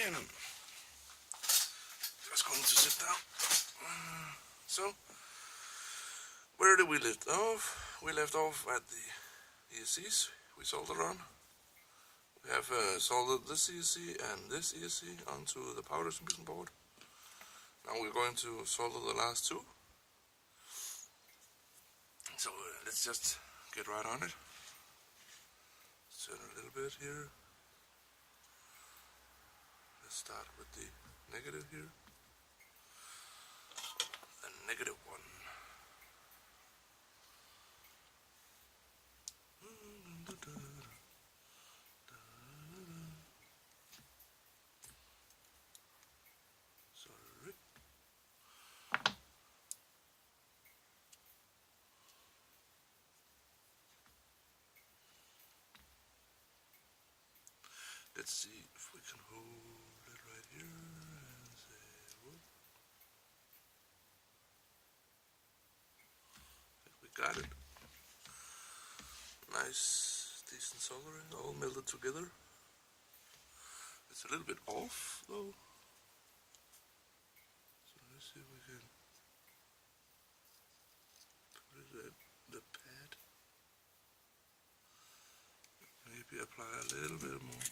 Tjena! Just going to sit down. So, where did we left off? We left off at the ESCs we soldered on. We have soldered this ESC and this ESC onto the power distribution board. Now we're going to solder the last two. So let's just get right on it. Turn a little bit here. Let's start with the negative here. The negative one. Sorry. Let's see if we can hold it right here and say whoop. I think we got it. Nice, decent soldering, all melted together. It's a little bit off though. So let's see if we can put it at the pad. Maybe apply a little bit more.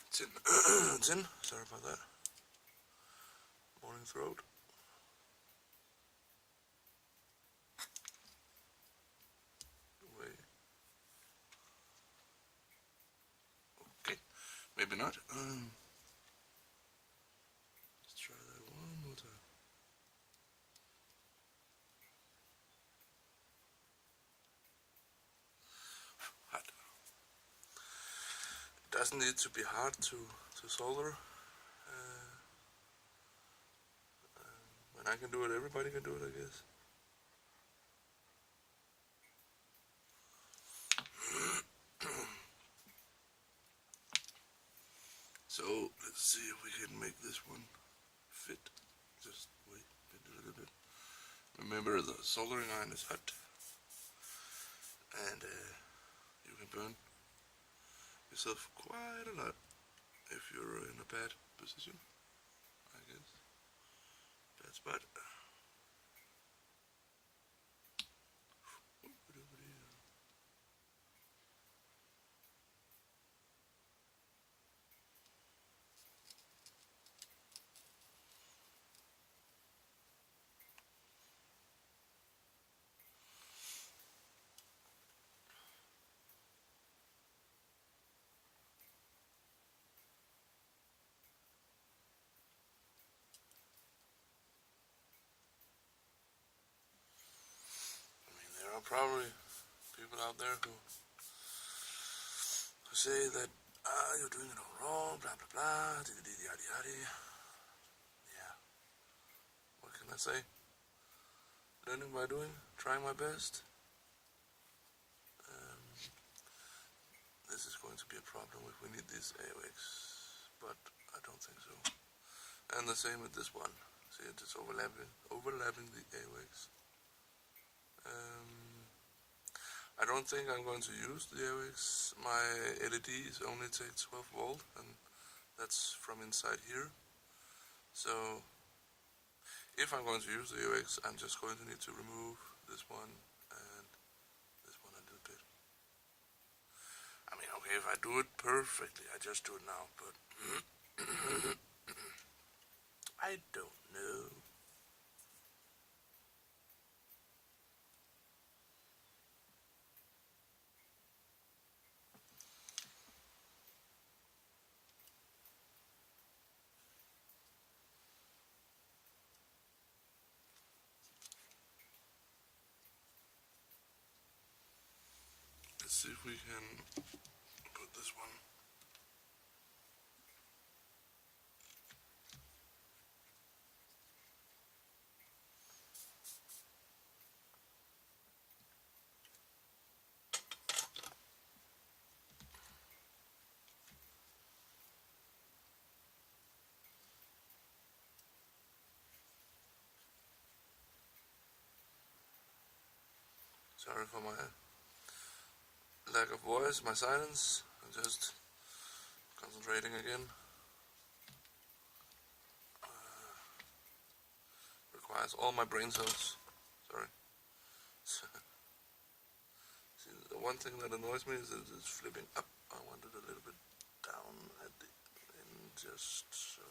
Tin, sorry about that. Morning throat. Away. Okay, maybe not. Let's try that one more time. Hot. It doesn't need to be hard to solder. When I can do it, everybody can do it, I guess. So let's see if we can make this one fit. Just wait a little bit. Remember, the soldering iron is hot, and you can burn yourself quite a lot if you're in a bad position, I guess. Bad spot. There are probably people out there who say that you're doing it all wrong, blah blah blah, yada yada. Yeah. What can I say? Learning by doing, trying my best. This is going to be a problem if we need these AOX, but I don't think so. And the same with this one. See, it's overlapping the AOX. I don't think I'm going to use the AOX. My LEDs only take 12 volt, and that's from inside here. So if I'm going to use the AOX, I'm just going to need to remove this one and this one a little bit. I mean, okay, if I do it perfectly, I just do it now, but I don't know. Let's see if we can put this one. Sorry for my lack of voice, my silence. I'm just concentrating concentrating again. Requires all my brain cells. Sorry. See, the one thing that annoys me is that it's flipping up. I want it a little bit down at the end, just so.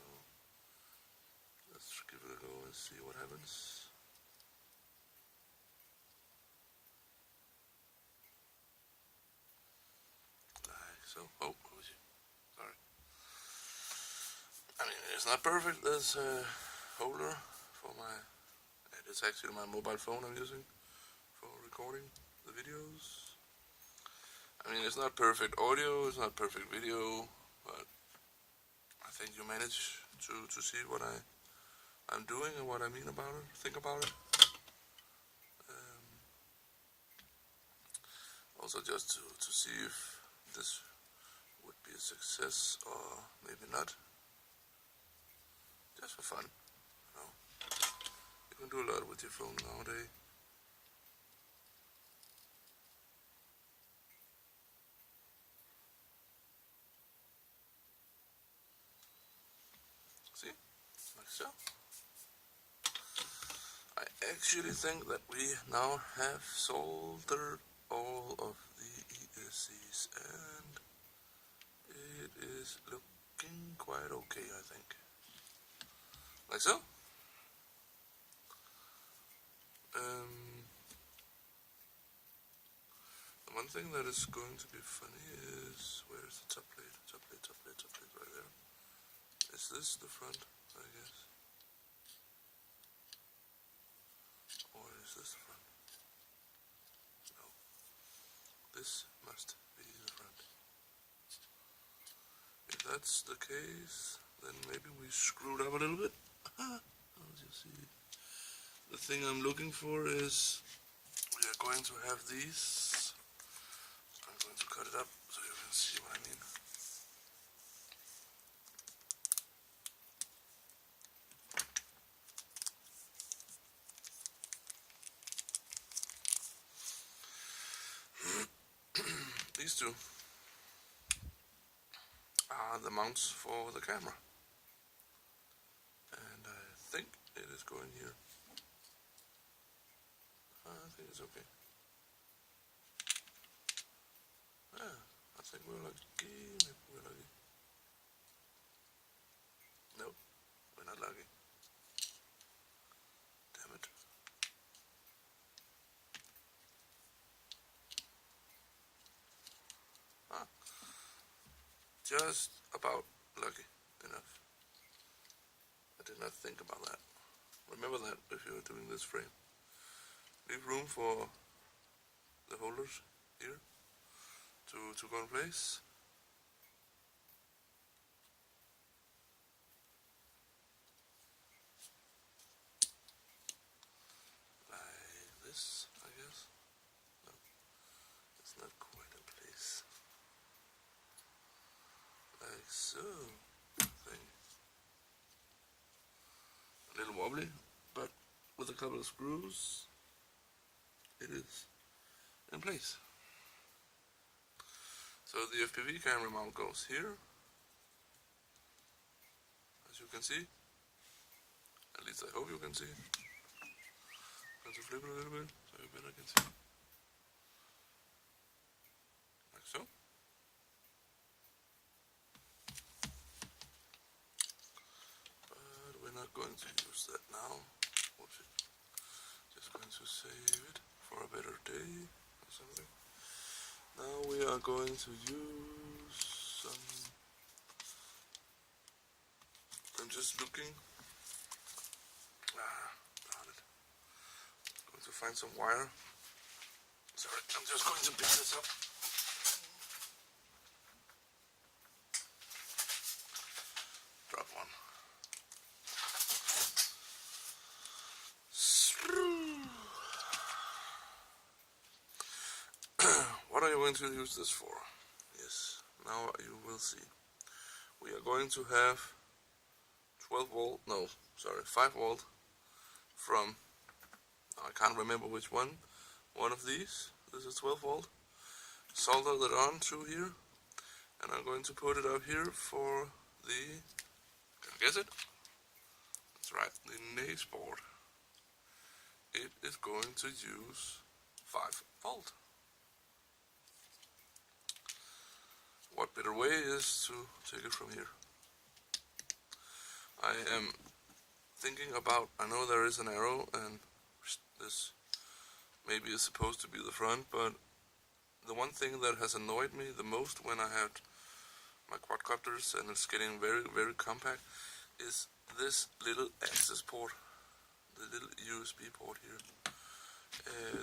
Let's give it a go and see what happens. Like so. Oh, sorry. I mean, it's not perfect. There's a holder for my. It's actually my mobile phone I'm using for recording the videos. I mean, it's not perfect audio, it's not perfect video, but I think you manage to see what I'm doing and what I mean about it, think about it. Also just to see if this would be a success or maybe not. Just for fun, you know. You can do a lot with your phone nowadays. See? Like so. I actually think that we now have soldered all of the ESCs and it is looking quite okay, I think. Like so. The one thing that is going to be funny is, where is the top plate? Top plate right there. Is this the front, I guess? Or is this the front? No. This must be the front. If that's the case, then maybe we screwed up a little bit. As you see, the thing I'm looking for is, we are going to have these. I'm going to cut it up so you can see what I mean. These two are the mounts for the camera, and I think it is going here. I think it's okay. Yeah, I think we're lucky. Maybe we're lucky. Nope, we're not lucky. Damn it. Just about lucky enough. I did not think about that. Remember that if you're doing this frame. Leave room for the holders here to go in place. Like this, I guess. No, it's not quite in place. Like so. Thing. A little wobbly, but with a couple of screws, it is in place. So the FPV camera mount goes here, as you can see. At least I hope you can see. I'm going to flip it a little bit so you better can see. Like so. But we're not going to use that now. Whoops. Just going to save it for a better day or something. Now we are going to use some. I'm just looking. Darn it. Going to find some wire. Sorry, I'm just going to pick this up. Drop one. What are you going to use this for? Yes, now you will see. We are going to have 5 volt from, I can't remember which one of these. This is 12 volt. Solder that on through here, and I'm going to put it up here for the, can you guess it? That's right, the Naze board. It is going to use 5 volt. What better way is to take it from here? I am thinking about, I know there is an arrow and this maybe is supposed to be the front, but the one thing that has annoyed me the most when I had my quadcopters and it's getting very, very compact is this little access port, the little USB port here.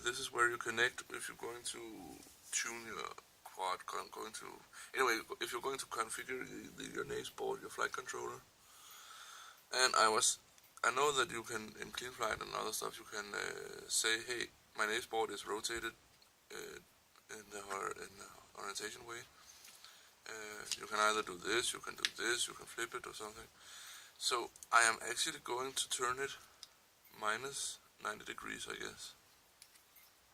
This is where you connect if you're going to tune your quad, anyway, if you're going to configure your Naze board, your flight controller. And I know that you can, in clean flight and other stuff, you can say, hey, my Naze board is rotated in the orientation way. You can either do this, you can do this, you can flip it or something. So I am actually going to turn it minus 90 degrees, I guess.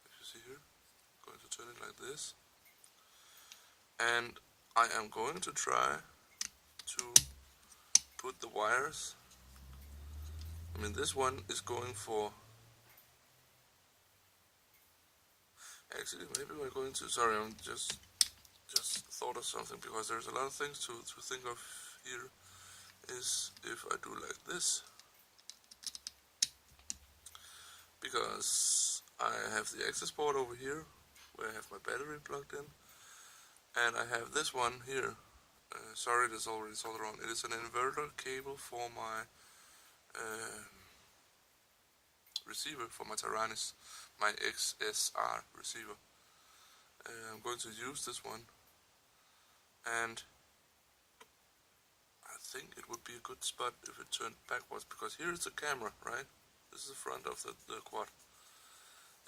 If you see here, I'm going to turn it like this. And I am going to try to put the wires. I mean, this one is going for, actually maybe we're going to, sorry, I'm just thought of something, because there's a lot of things to think of here. Is if I do like this, because I have the access port over here where I have my battery plugged in, and I have this one here. Sorry, it is already soldered on. It is an inverter cable for my receiver, for my Taranis, my XSR receiver. I'm going to use this one, and I think it would be a good spot if it turned backwards, because here is the camera, right? This is the front of the quad.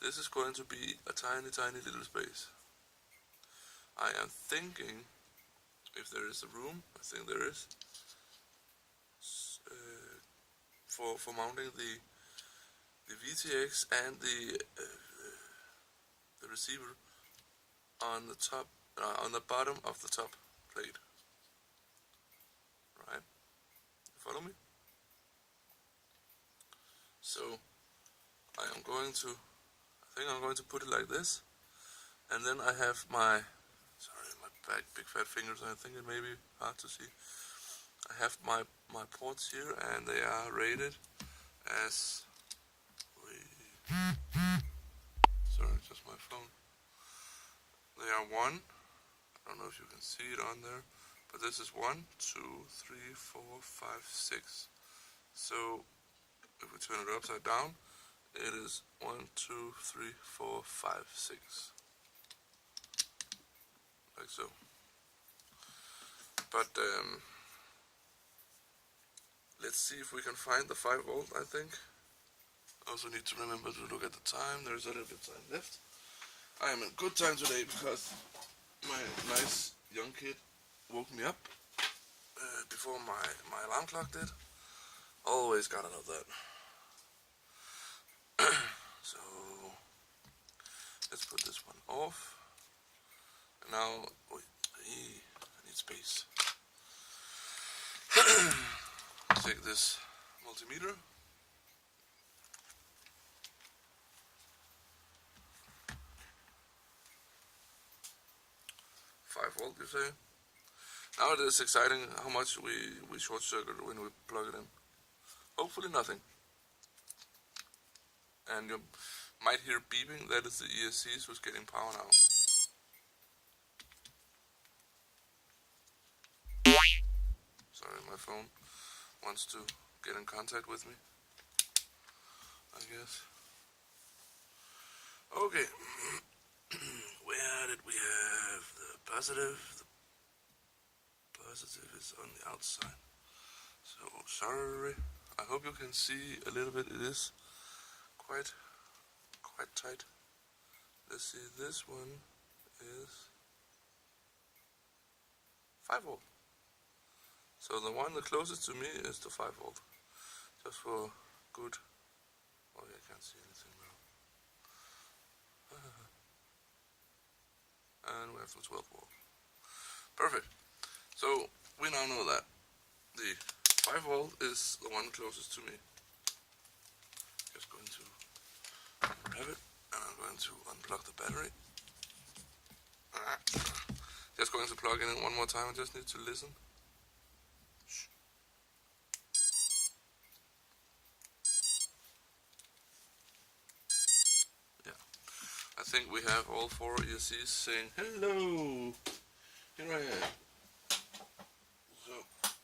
This is going to be a tiny, tiny little space. I am thinking, if there is a room, I think there is, for mounting the VTX and the receiver on the top, on the bottom of the top plate. Right? You follow me? So I think I'm going to put it like this, and then I have my, sorry, my big fat fingers, I think it may be hard to see. I have my ports here, and they are rated as, sorry, just my phone. They are 1, I don't know if you can see it on there, but this is 1, 2, 3, 4, 5, 6. So if we turn it upside down, it is 1, 2, 3, 4, 5, 6. Like so. But let's see if we can find the 5 volt, I think. Also need to remember to look at the time. There's a little bit of time left. I am in good time today because my nice young kid woke me up before my alarm clock did. Always gotta love that. So let's put this one off. And now, wait, I need space. Take this multimeter. Volt, you say? Now it is exciting how much we short circuit when we plug it in. Hopefully nothing. And you might hear beeping. That is the ESC who's getting power now. Sorry, my phone wants to get in contact with me, I guess. Okay. Where did we have the positive? The positive is on the outside. So, sorry. I hope you can see a little bit. It is quite tight. Let's see, this one is 5 volt. So the one the closest to me is the 5 volt. Just for good. Oh, yeah, I can't see anything now. And we have the 12 volt. Perfect. So we now know that the 5 volt is the one closest to me. Just going to grab it, and I'm going to unplug the battery. Just going to plug it in one more time. I just need to listen. Yeah, I think we have all 4 ESCs saying hello. Here I am. So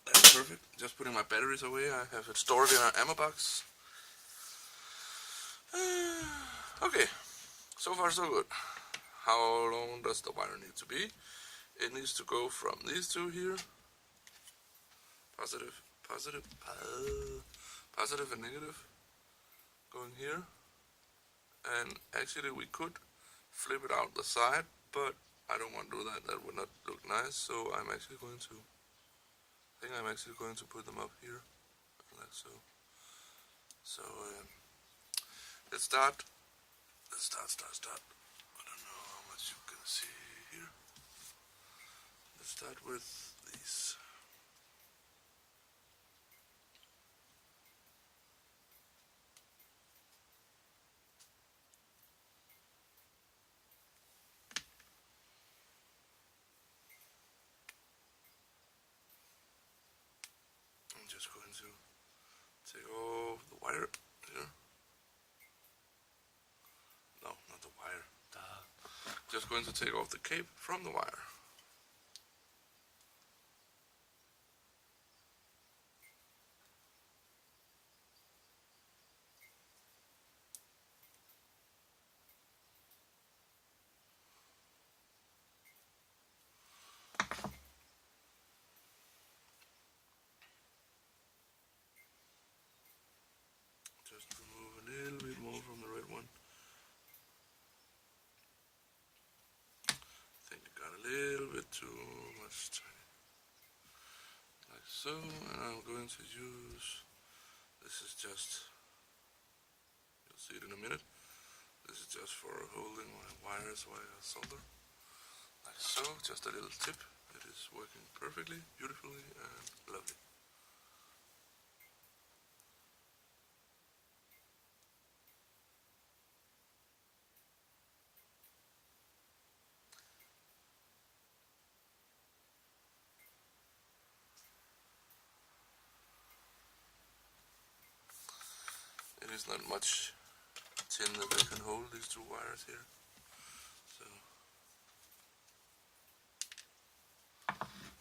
that's perfect. Just putting my batteries away. I have it stored in an ammo box. Okay, so far so good. How long does the wire need to be? It needs to go from these two here, positive and negative, going here, and actually we could flip it out the side, but I don't want to do that. That would not look nice. So I'm actually going to put them up here, like so. So let's start. I don't know how much you can see here. Let's start with these. I'm just going to take off the wire here. No, not the wire. Just going to take off the cape from the wire. Just remove a little bit more from the red one. I think it got a little bit too much tiny. Like so, and I'm going to use, this is just, you'll see it in a minute, this is just for holding my wires while I solder. Like so, just a little tip. It is working perfectly, beautifully, and lovely. It is not much tin that they can hold, these 2 wires here. So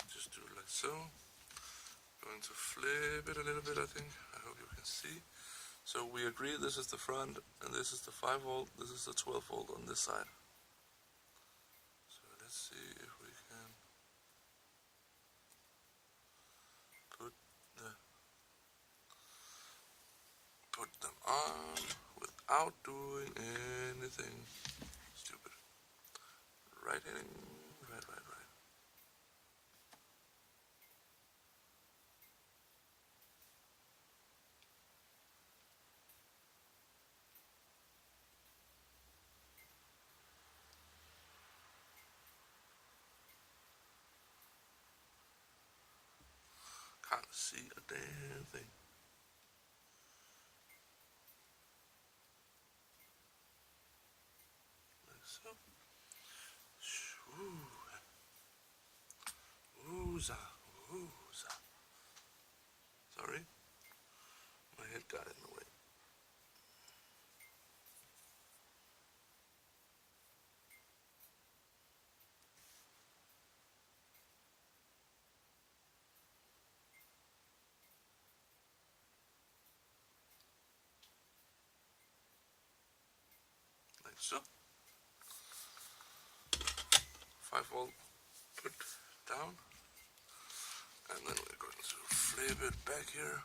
just do it like so. Going to flip it a little bit, I think. I hope you can see. So we agree this is the front, and this is the 5 volt, this is the 12 volt on this side. So let's see if we can put them on without doing anything stupid. Right. Can't see a damn thing. Like so. Ooza. Sorry, my head got in the way. Like so. 5 volt put down, and then we're going to flip it back here,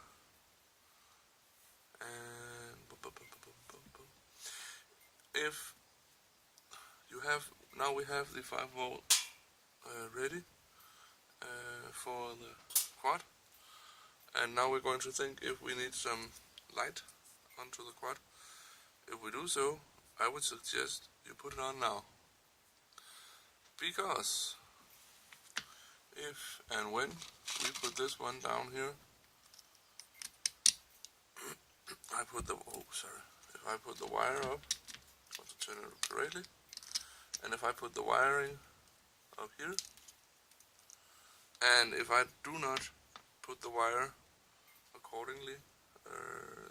and if you have, now we have the 5 volt ready for the quad, and now we're going to think if we need some light onto the quad. If we do so, I would suggest you put it on now, because if and when we put this one down here, if I put the wire up, I want to turn it correctly, and if I put the wiring up here, and if I do not put the wire accordingly,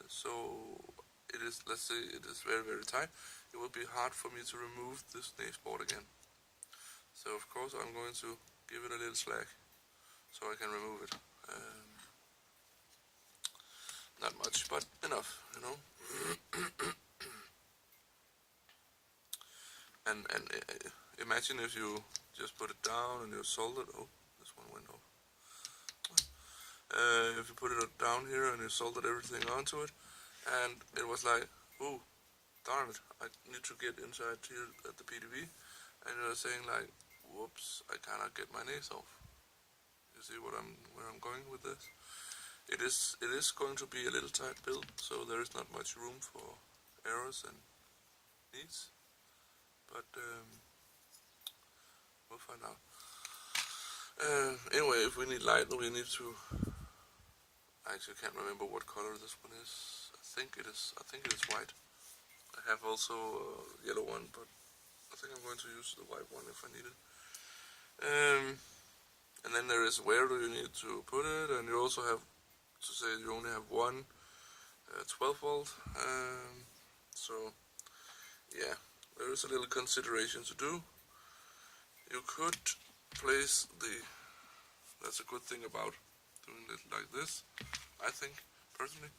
so it is, let's say it is very, very tight, it will be hard for me to remove this Naze board again. So of course I'm going to give it a little slack so I can remove it. Not much, but enough, you know. and imagine if you just put it down and you soldered. Oh, this one went off. If you put it down here and you soldered everything onto it, and it was like, oh, darn it, I need to get inside here at the PDB, and you're saying like, whoops, I cannot get my Naze off. You see where I'm going with this? It is going to be a little tight build, so there is not much room for errors and needs, but we'll find out. Anyway, if we need light, we need to. I actually can't remember what color this one is. I think it is white. I have also a yellow one, but I think I'm going to use the white one if I need it. And then there is where do you need to put it, and you also have to say you only have one 12 volt. So yeah, there is a little consideration to do. You could place that's a good thing about doing it like this, I think, personally.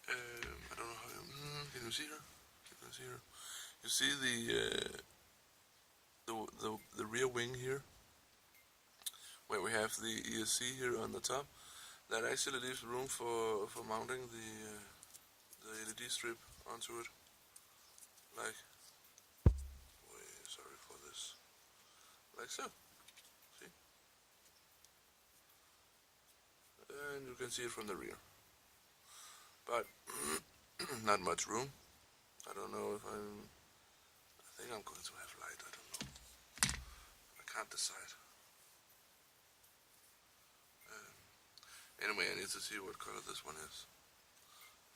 I don't know how can you see her? You can see her. You see the rear wing here, where we have the ESC here on the top. That actually leaves room for mounting the LED strip onto it, like, sorry for this, like so. See? And you can see it from the rear, but not much room. I don't know if I think I'm going to have light. I don't know. I can't decide. Anyway, I need to see what color this one is.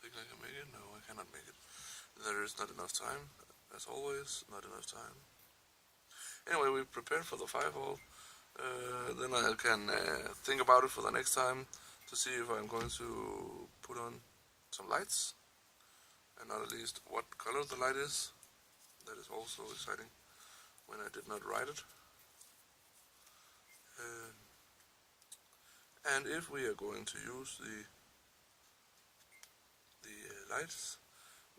Think I can make it? No, I cannot make it. There is not enough time. As always, not enough time. Anyway, we prepared for the 5 volt. Then I can think about it for the next time to see if I'm going to put on some lights, and not at least what color the light is. That is also exciting when I did not write it. And if we are going to use the lights,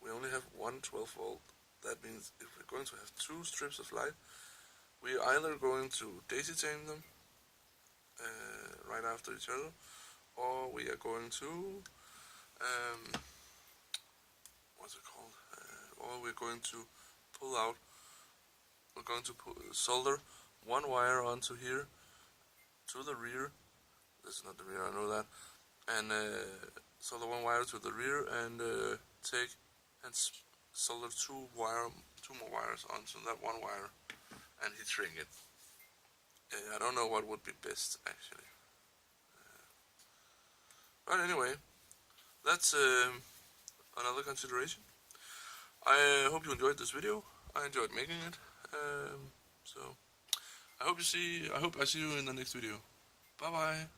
we only have one 12 volt. That means if we're going to have 2 strips of light, we are either going to daisy chain them right after each other, or we are going to what's it called? Or we're going to pull out. We're going to solder one wire onto here to the rear. This is not the rear, I know that. And solder one wire to the rear and take and solder two more wires onto that one wire and heat shrink it. I don't know what would be best actually. But anyway, that's another consideration. I hope you enjoyed this video. I enjoyed making it. So I hope I see you in the next video. Bye bye.